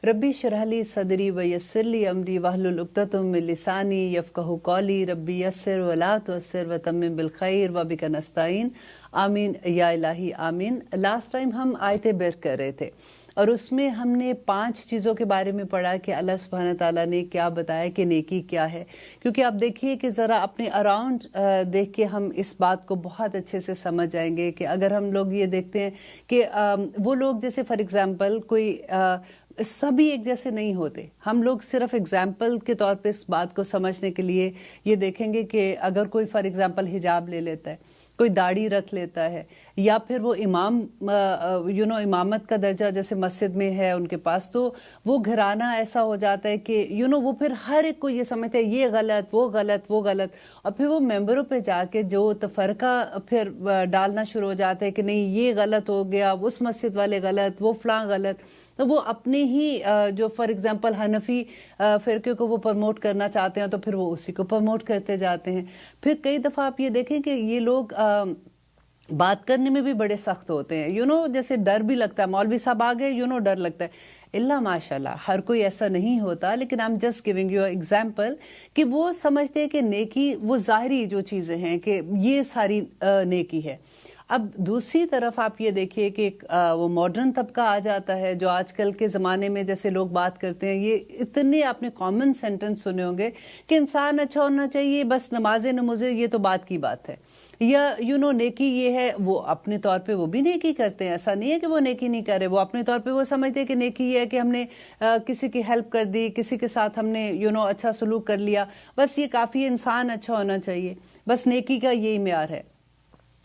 ربی اشرح لی صدری ویسر لی امری واحلل عقدۃ من لسانی یفقہوا قولی ربی یسر ولا تعسر وتمم بالخیر وبک نستعین آمین یا الہی آمین۔ لاسٹ ٹائم ہم آیت بر کر رہے تھے اور اس میں ہم نے 5 چیزوں کے بارے میں پڑھا کہ اللہ سبحانہ تعالیٰ نے کیا بتایا کہ نیکی کیا ہے، کیونکہ آپ دیکھیے کہ ذرا اپنے اراؤنڈ دیکھ کے ہم اس بات کو بہت اچھے سے سمجھ جائیں گے کہ اگر ہم لوگ یہ دیکھتے ہیں کہ وہ لوگ جیسے فار ایگزامپل کوئی سبھی ایک جیسے نہیں ہوتے، ہم لوگ صرف ایگزامپل کے طور پہ اس بات کو سمجھنے کے لیے یہ دیکھیں گے کہ اگر کوئی فار ایگزامپل حجاب لے لیتا ہے، کوئی داڑھی رکھ لیتا ہے، یا پھر وہ امام امامت کا درجہ جیسے مسجد میں ہے ان کے پاس، تو وہ گھرانہ ایسا ہو جاتا ہے کہ وہ پھر ہر ایک کو یہ سمجھتے ہیں یہ غلط وہ غلط وہ غلط، اور پھر وہ ممبروں پہ جا کے جو تفرقہ پھر ڈالنا شروع ہو جاتا ہے کہ نہیں یہ غلط ہو گیا، اس مسجد والے غلط، وہ فلاں غلط، تو وہ اپنے ہی جو فار ایگزامپل حنفی فرقے کو وہ پروموٹ کرنا چاہتے ہیں تو پھر وہ اسی کو پروموٹ کرتے جاتے ہیں۔ پھر کئی دفعہ آپ یہ دیکھیں کہ یہ لوگ بات کرنے میں بھی بڑے سخت ہوتے ہیں، جیسے ڈر بھی لگتا ہے، مولوی صاحب آ گئے ڈر لگتا ہے، اللہ ماشاءاللہ ہر کوئی ایسا نہیں ہوتا، لیکن I'm just giving you an example کہ وہ سمجھتے ہیں کہ نیکی وہ ظاہری جو چیزیں ہیں کہ یہ ساری نیکی ہے۔ اب دوسری طرف آپ یہ دیکھیے کہ وہ ماڈرن طبقہ آ جاتا ہے جو آج کل کے زمانے میں جیسے لوگ بات کرتے ہیں، یہ اتنے آپ نے کامن سینٹنس سنے ہوں گے کہ انسان اچھا ہونا چاہیے، بس نمازیں یہ تو بات کی بات ہے، یا نیکی یہ ہے، وہ اپنے طور پہ وہ بھی نیکی کرتے ہیں، ایسا نہیں ہے کہ وہ نیکی نہیں کر رہے، وہ اپنے طور پہ وہ سمجھتے ہیں کہ نیکی یہ ہے کہ ہم نے کسی کی ہیلپ کر دی، کسی کے ساتھ ہم نے اچھا سلوک کر لیا، بس یہ کافی، انسان اچھا ہونا چاہیے، بس نیکی کا یہی معیار ہے۔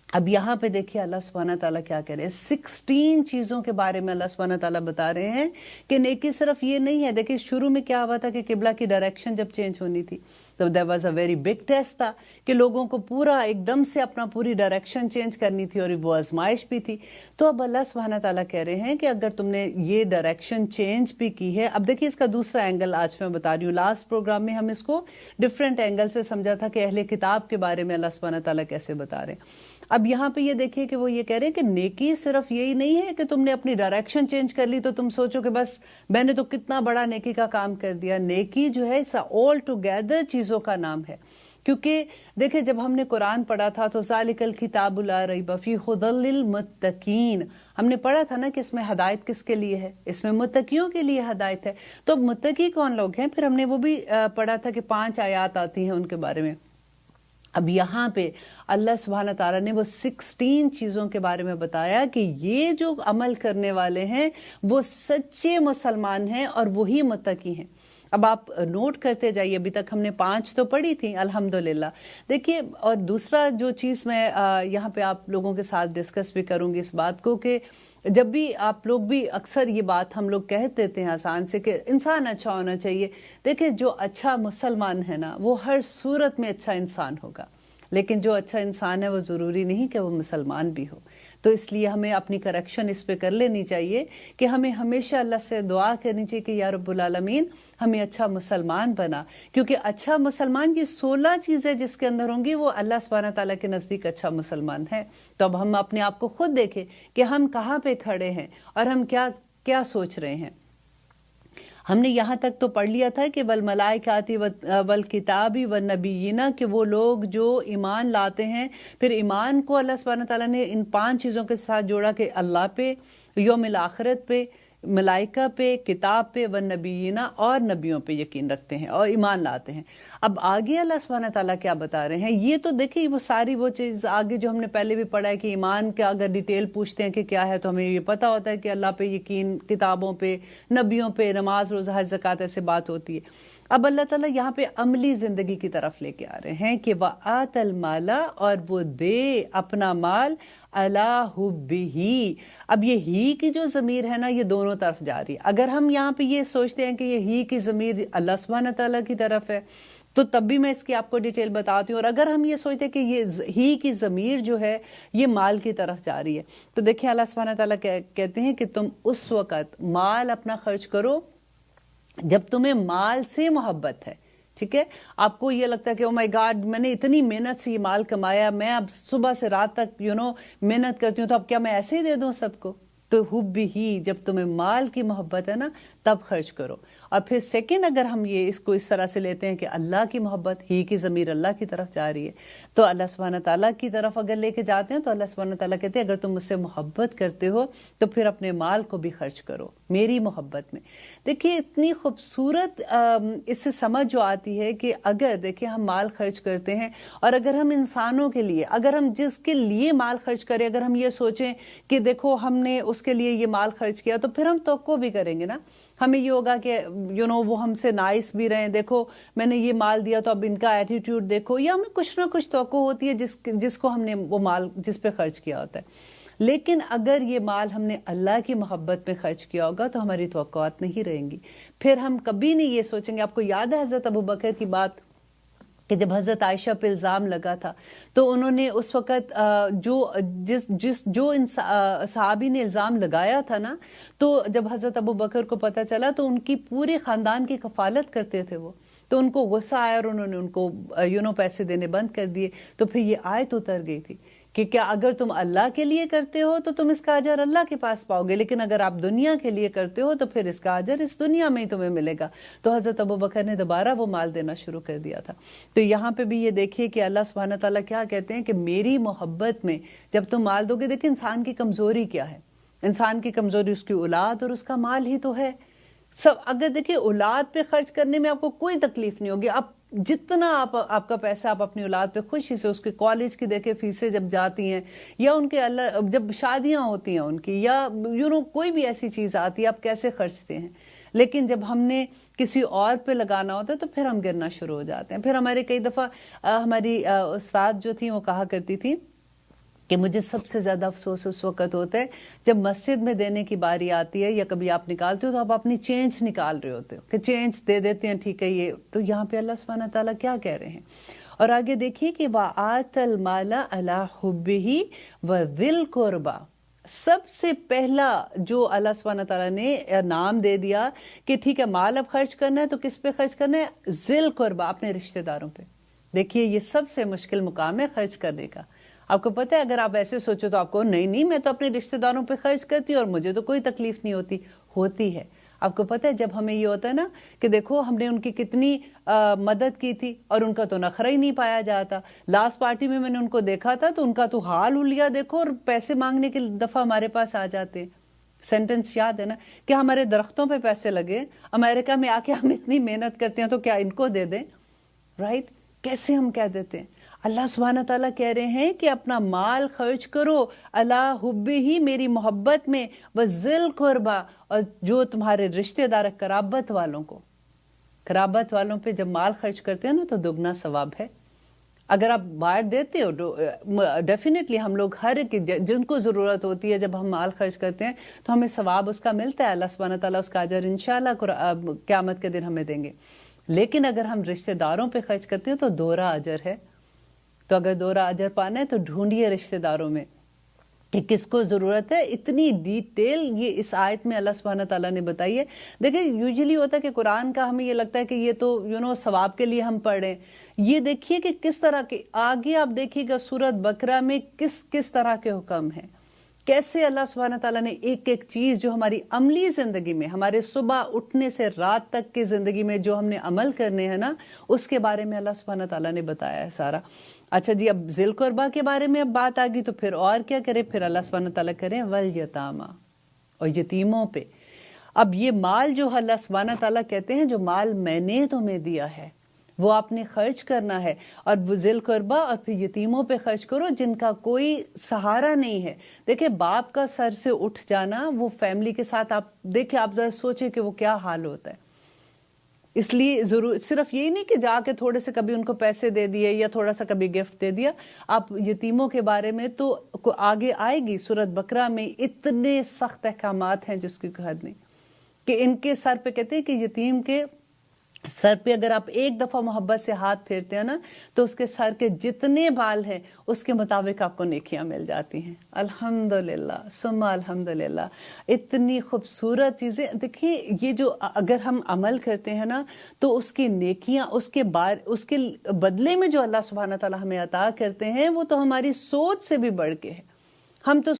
اب یہاں پہ دیکھیے اللہ سبحانہ تعالیٰ کیا کہہ رہے ہیں، 16 چیزوں کے بارے میں اللہ سبحانہ تعالیٰ بتا رہے ہیں کہ نیکی صرف یہ نہیں ہے۔ دیکھیے شروع میں کیا ہوا تھا کہ قبلہ کی ڈائریکشن جب چینج ہونی تھی تو there was a very big test تھا کہ لوگوں کو پورا ایک دم سے اپنا پوری ڈائریکشن چینج کرنی تھی، اور وہ آزمائش بھی تھی۔ تو اب اللہ سبحانہ تعالیٰ کہہ رہے ہیں کہ اگر تم نے یہ ڈائریکشن چینج بھی کی ہے، اب دیکھیے اس کا دوسرا اینگل آج میں بتا رہی ہوں۔ لاسٹ پروگرام میں ہم اس کو ڈفرینٹ اینگل سے سمجھا تھا کہ اہل کتاب کے بارے میں اللہ سبحانہ تعالیٰ کیسے بتا رہے ہیں۔ اب یہاں پہ یہ دیکھیے کہ وہ یہ کہہ رہے ہیں کہ نیکی صرف یہی نہیں ہے کہ تم نے اپنی ڈائریکشن چینج کر لی تو تم سوچو کہ بس میں نے تو کتنا بڑا نیکی کا کام کر دیا۔ نیکی جو ہے آل ٹوگیدر چیزوں کا نام ہے، کیونکہ دیکھیں جب ہم نے قرآن پڑھا تھا تو ذالک الکتاب لا ریب فیہ ھدی للمتقین، ہم نے پڑھا تھا نا کہ اس میں ہدایت کس کے لیے ہے، اس میں متقیوں کے لیے ہدایت ہے۔ تو متقی کون لوگ ہیں؟ پھر ہم نے وہ بھی پڑھا تھا کہ 5 آیات آتی ہیں ان کے بارے میں۔ اب یہاں پہ اللہ سبحانہ تعالیٰ نے وہ 16 چیزوں کے بارے میں بتایا کہ یہ جو عمل کرنے والے ہیں وہ سچے مسلمان ہیں اور وہی متقی ہیں۔ اب آپ نوٹ کرتے جائیے، ابھی تک ہم نے 5 تو پڑھی تھی الحمدللہ۔ دیکھیے، اور دوسرا جو چیز میں یہاں پہ آپ لوگوں کے ساتھ ڈسکس بھی کروں گی اس بات کو کہ جب بھی آپ لوگ بھی اکثر یہ بات ہم لوگ کہہ دیتے ہیں آسان سے کہ انسان اچھا ہونا چاہیے۔ دیکھیں جو اچھا مسلمان ہے نا وہ ہر صورت میں اچھا انسان ہوگا، لیکن جو اچھا انسان ہے وہ ضروری نہیں کہ وہ مسلمان بھی ہو۔ تو اس لیے ہمیں اپنی کریکشن اس پہ کر لینی چاہیے کہ ہمیں ہمیشہ اللہ سے دعا کرنی چاہیے کہ یا رب العالمین ہمیں اچھا مسلمان بنا، کیونکہ اچھا مسلمان یہ 16 چیزیں جس کے اندر ہوں گی وہ اللہ سبحانہ تعالیٰ کے نزدیک اچھا مسلمان ہے۔ تو اب ہم اپنے آپ کو خود دیکھیں کہ ہم کہاں پہ کھڑے ہیں اور ہم کیا سوچ رہے ہیں۔ ہم نے یہاں تک تو پڑھ لیا تھا کہ والملائکۃ والکتاب والنبیین، کہ وہ لوگ جو ایمان لاتے ہیں، پھر ایمان کو اللہ سبحانہ تعالیٰ نے ان 5 چیزوں کے ساتھ جوڑا کہ اللہ پہ، یوم الآخرت پہ، ملائکہ پہ، کتاب پہ، والنبیین، اور نبیوں پہ یقین رکھتے ہیں اور ایمان لاتے ہیں۔ اب آگے اللہ سبحانہ تعالیٰ کیا بتا رہے ہیں، یہ تو دیکھیں وہ ساری وہ چیز آگے جو ہم نے پہلے بھی پڑھا ہے کہ ایمان کا اگر ڈیٹیل پوچھتے ہیں کہ کیا ہے تو ہمیں یہ پتا ہوتا ہے کہ اللہ پہ یقین، کتابوں پہ، نبیوں پہ، نماز، روزہ، حج، زکوٰۃ، ایسے بات ہوتی ہے۔ اب اللہ تعالیٰ یہاں پہ عملی زندگی کی طرف لے کے آ رہے ہیں کہ وَآتَ الْمَالَ، اور وہ دے اپنا مال، عَلَىٰ حُبِّهِ۔ اب یہ ہی کی جو ضمیر ہے نا یہ دونوں طرف جا رہی ہے۔ اگر ہم یہاں پہ یہ سوچتے ہیں کہ یہ ہی کی ضمیر اللہ سبحانہ تعالیٰ کی طرف ہے تو تب بھی میں اس کی آپ کو ڈیٹیل بتاتی ہوں، اور اگر ہم یہ سوچتے ہیں کہ یہ ہی کی ضمیر جو ہے یہ مال کی طرف جا رہی ہے تو دیکھیں اللہ سبحانہ تعالیٰ کہتے ہیں کہ تم اس وقت مال اپنا خرچ کرو جب تمہیں مال سے محبت ہے، ٹھیک ہے؟ آپ کو یہ لگتا ہے کہ او مائی گاڈ میں نے اتنی محنت سے یہ مال کمایا، میں اب صبح سے رات تک محنت کرتی ہوں تو اب کیا میں ایسے ہی دے دوں سب کو؟ تو حب ہی، جب تمہیں مال کی محبت ہے نا تب خرچ کرو. اور پھر سیکنڈ اگر ہم یہ اس کو اس طرح سے لیتے ہیں کہ اللہ کی محبت، ہی کی ضمیر اللہ کی طرف جا رہی ہے، تو اللہ سبحانہ تعالیٰ کی طرف اگر لے کے جاتے ہیں تو اللہ سبحانہ تعالیٰ کہتے ہیں اگر تم مجھ سے محبت کرتے ہو تو پھر اپنے مال کو بھی خرچ کرو میری محبت میں. دیکھیے اتنی خوبصورت اس سے سمجھ جو آتی ہے کہ اگر دیکھیں ہم مال خرچ کرتے ہیں، اور اگر ہم انسانوں کے لیے، اگر ہم جس کے لیے مال خرچ کریں، اگر ہم یہ سوچیں کہ دیکھو ہم نے اس کے لیے یہ مال خرچ کیا، تو پھر ہم توقع بھی کریں گے نا. ہمیں یہ ہوگا کہ وہ ہم سے نائس بھی رہیں، دیکھو میں نے یہ مال دیا تو اب ان کا ایٹیٹیوڈ دیکھو، یا ہمیں کچھ نہ کچھ توقع ہوتی ہے جس کو ہم نے وہ مال جس پہ خرچ کیا ہوتا ہے. لیکن اگر یہ مال ہم نے اللہ کی محبت میں خرچ کیا ہوگا تو ہماری توقعات نہیں رہیں گی. پھر ہم کبھی نہیں یہ سوچیں گے. آپ کو یاد ہے حضرت ابوبکر کی بات کہ جب حضرت عائشہ پہ الزام لگا تھا تو انہوں نے اس وقت جو صحابی نے الزام لگایا تھا نا، تو جب حضرت ابوبکر کو پتہ چلا تو ان کی پورے خاندان کی کفالت کرتے تھے وہ، تو ان کو غصہ آیا اور انہوں نے ان کو پیسے دینے بند کر دیے. تو پھر یہ آیت اتر گئی تھی کہ کیا اگر تم اللہ کے لیے کرتے ہو تو تم اس کا اجر اللہ کے پاس پاؤ گے، لیکن اگر آپ دنیا کے لیے کرتے ہو تو پھر اس کا اجر اس دنیا میں ہی تمہیں ملے گا. تو حضرت ابوبکر نے دوبارہ وہ مال دینا شروع کر دیا تھا. تو یہاں پہ بھی یہ دیکھیے کہ اللہ سبحانہ تعالیٰ کیا کہتے ہیں کہ میری محبت میں جب تم مال دو گے. دیکھیں انسان کی کمزوری کیا ہے، انسان کی کمزوری اس کی اولاد اور اس کا مال ہی تو ہے. اگر دیکھیں اولاد پہ خرچ کرنے میں آپ کو کوئی تکلیف نہیں ہوگی. آپ جتنا آپ کا پیسہ آپ اپنی اولاد پہ خوشی سے، اس کے کالج کی دیکھیں فیسیں جب جاتی ہیں، یا ان کے جب شادیاں ہوتی ہیں ان کی، یا کوئی بھی ایسی چیز آتی ہے، آپ کیسے خرچتے ہیں. لیکن جب ہم نے کسی اور پہ لگانا ہوتا ہے تو پھر ہم گرنا شروع ہو جاتے ہیں. پھر ہمارے کئی دفعہ ہماری استاد جو تھی وہ کہا کرتی تھی کہ مجھے سب سے زیادہ افسوس اس وقت ہوتا ہے جب مسجد میں دینے کی باری آتی ہے، یا کبھی آپ نکالتے ہو تو آپ اپنی چینج نکال رہے ہوتے ہو کہ چینج دے دیتے ہیں، ٹھیک ہے یہ تو. یہاں پہ اللہ سبحانہ تعالیٰ کیا کہہ رہے ہیں، اور آگے دیکھیے کہ وَآتَ الْمَالَ عَلَىٰ حُبِّهِ وَذِي الْقُرْبَىٰ. سب سے پہلا جو اللہ سبحانہ تعالیٰ نے نام دے دیا کہ ٹھیک ہے مال اب خرچ کرنا ہے تو کس پہ خرچ کرنا ہے؟ ذی القربیٰ، اپنے رشتہ داروں پہ. دیکھیے یہ سب سے مشکل مقام ہے خرچ کرنے کا. آپ کو پتہ ہے اگر آپ ایسے سوچو تو آپ کو نہیں میں تو اپنے رشتہ داروں پہ خرچ کرتی ہوں اور مجھے تو کوئی تکلیف نہیں ہوتی ہے. آپ کو پتہ ہے جب ہمیں یہ ہوتا ہے نا کہ دیکھو ہم نے ان کی کتنی مدد کی تھی اور ان کا تو نخرہ ہی نہیں پایا جاتا. لاسٹ پارٹی میں نے ان کو دیکھا تھا تو ان کا تو حال ہولیا دیکھو، اور پیسے مانگنے کی دفعہ ہمارے پاس آ جاتے. سینٹنس یاد ہے نا کہ ہمارے درختوں پہ پیسے لگے، امریکہ میں آ کے ہم اتنی محنت کرتے ہیں تو کیا ان کو دے دیں؟ رائٹ؟ کیسے ہم کہہ دیتے ہیں. اللہ سبحانہ تعالیٰ کہہ رہے ہیں کہ اپنا مال خرچ کرو اللہ حب ہی، میری محبت میں، وذی القربیٰ، اور جو تمہارے رشتہ دار قرابت والوں پہ جب مال خرچ کرتے ہیں نا تو دگنا ثواب ہے. اگر آپ باہر دیتے ہو ڈیفینیٹلی ہم لوگ ہر ایک جن کو ضرورت ہوتی ہے جب ہم مال خرچ کرتے ہیں تو ہمیں ثواب اس کا ملتا ہے. اللہ سبحانہ تعالیٰ اس کا اجر انشاءاللہ قیامت کے دن ہمیں دیں گے. لیکن اگر ہم رشتہ داروں پہ خرچ کرتے ہیں تو دوہرا اجر ہے. تو اگر دوہرا اجر پانا ہے تو ڈھونڈیے رشتہ داروں میں کہ کس کو ضرورت ہے. اتنی ڈیٹیل یہ اس آیت میں اللہ سبحانہ تعالیٰ نے بتائی ہے. دیکھیں یوزلی ہوتا ہے کہ قرآن کا ہمیں یہ لگتا ہے کہ یہ تو ثواب کے لیے ہم پڑھ رہے ہیں. یہ دیکھیے کہ کس طرح کے آگے آپ دیکھیے گا سورۃ بقرہ میں کس طرح کے حکم ہیں، کیسے اللہ سبحانہ تعالیٰ نے ایک ایک چیز جو ہماری عملی زندگی میں، ہمارے صبح اٹھنے سے رات تک کی زندگی میں جو ہم نے عمل کرنے ہیں نا، اس کے بارے میں اللہ سبحانہ تعالیٰ نے بتایا ہے سارا. اچھا جی، اب ذی القربیٰ کے بارے میں اب بات آ گئی تو پھر اور کیا کرے؟ پھر اللہ سبحانہ تعالیٰ کریں والیتامیٰ، اور یتیموں پہ. اب یہ مال جو اللہ سبحانہ تعالیٰ کہتے ہیں جو مال میں نے تمہیں دیا ہے وہ آپ نے خرچ کرنا ہے، اور وہ ذی القربیٰ اور پھر یتیموں پہ خرچ کرو جن کا کوئی سہارا نہیں ہے. دیکھیں باپ کا سر سے اٹھ جانا، وہ فیملی کے ساتھ آپ دیکھیں، آپ ذرا سوچیں کہ وہ کیا حال ہوتا ہے. اس لیے صرف یہی نہیں کہ جا کے تھوڑے سے کبھی ان کو پیسے دے دیے یا تھوڑا سا کبھی گفٹ دے دیا. آپ یتیموں کے بارے میں تو آگے آئے گی سورۃ بقرہ میں اتنے سخت احکامات ہیں جس کی کوئی حد نہیں، کہ ان کے سر پہ کہتے ہیں کہ یتیم کے سر پہ اگر آپ ایک دفعہ محبت سے ہاتھ پھیرتے ہیں نا تو اس کے سر کے جتنے بال ہیں اس کے مطابق آپ کو نیکیاں مل جاتی ہیں. الحمدللہ ثم الحمدللہ. اتنی خوبصورت چیزیں دیکھیں، یہ جو اگر ہم عمل کرتے ہیں نا تو اس کی نیکیاں، اس کے بدلے میں جو اللہ سبحانہ تعالیٰ ہمیں عطا کرتے ہیں وہ تو ہماری سوچ سے بھی بڑھ کے ہے. ہم تو